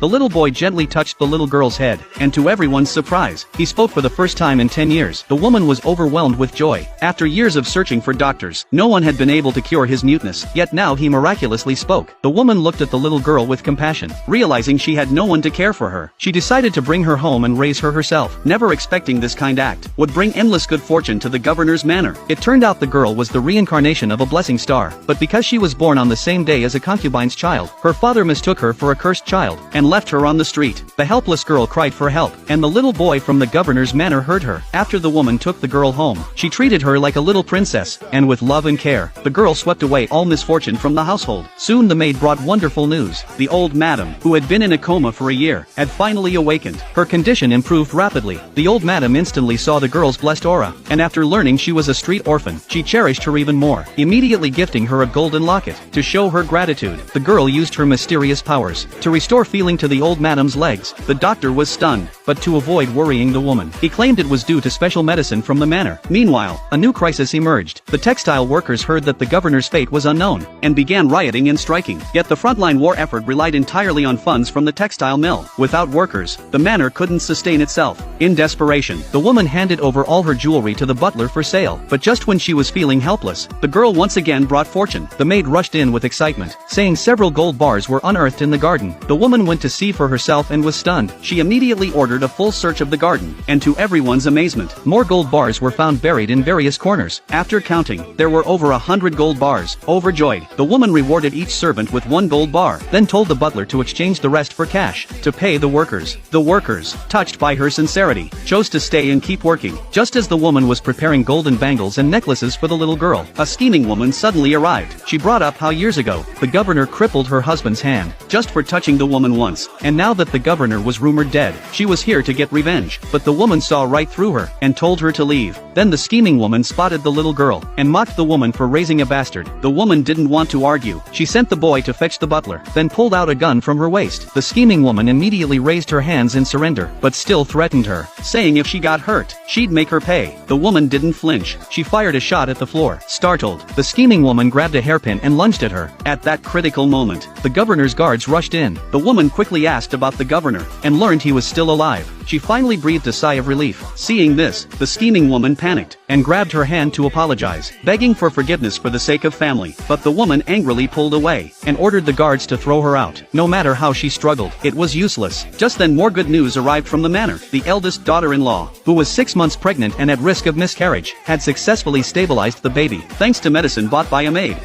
The little boy gently touched the little girl's head, and to everyone's surprise, he spoke for the first time in 10 years. The woman was overwhelmed with joy. After years of searching for doctors, no one had been able to cure his muteness, yet now he miraculously spoke. The woman looked at the little girl with compassion. Realizing she had no one to care for her, she decided to bring her home and raise her herself. Never expecting this kind act would bring endless good fortune to the governor's manor. It turned out the girl was the reincarnation of a blessing star, but because she was born on the same day as a concubine's child, her father mistook her for a cursed child, and left her on the street. The helpless girl cried for help, and the little boy from the governor's manor heard her. After the woman took the girl home, she treated her like a little princess, and with love and care, the girl swept away all misfortune from the household. Soon the maid brought wonderful news. The old madam, who had been in a coma for a year, had finally awakened. Her condition improved rapidly. The old madam instantly saw the girl's blessed aura, and after learning she was a street orphan, she cherished her even more, immediately gifting her a golden locket. To show her gratitude, the girl used her mysterious powers to restore feeling to the old madam's legs. The doctor was stunned, but to avoid worrying the woman, he claimed it was due to special medicine from the manor. Meanwhile, a new crisis emerged. The textile workers heard that the governor's fate was unknown, and began rioting and striking. Yet the frontline war effort relied entirely on funds from the textile mill. Without workers, the manor couldn't sustain itself. In desperation, the woman handed over all her jewelry to the butler for sale. But just when she was feeling helpless, the girl once again brought fortune. The maid rushed in with excitement, saying several gold bars were unearthed in the garden. The woman went to see for herself and was stunned. She immediately ordered a full search of the garden, and to everyone's amazement, more gold bars were found buried in various corners. After counting, there were over 100 gold bars. Overjoyed, the woman rewarded each servant with 1 gold bar, then told the butler to exchange the rest for cash, to pay the workers. The workers, touched by her sincerity, chose to stay and keep working. Just as the woman was preparing golden bangles and necklaces for the little girl, a scheming woman suddenly arrived. She brought up how years ago, the governor crippled her husband's hand, just for touching the woman once, and now that the governor was rumored dead, she was here to get revenge. But the woman saw right through her, and told her to leave. Then the scheming woman spotted the little girl, and mocked the woman for raising a bastard. The woman didn't want to argue. She sent the boy to fetch the butler, then pulled out a gun from her waist. The scheming woman immediately raised her hands in surrender, but still threatened her, saying if she got hurt, she'd make her pay. The woman didn't flinch. She fired a shot at the floor. Startled, the scheming woman grabbed a hairpin and lunged at her. At that critical moment, the governor's guards rushed in. The woman quickly asked about the governor, and learned he was still alive. She finally breathed a sigh of relief. Seeing this, the scheming woman panicked, and grabbed her hand to apologize, begging for forgiveness for the sake of family. But the woman angrily pulled away, and ordered the guards to throw her out. No matter how she struggled, it was useless. Just then more good news arrived from the manor. The eldest daughter-in-law, who was 6 months pregnant and at risk of miscarriage, had successfully stabilized the baby, thanks to medicine bought by a maid.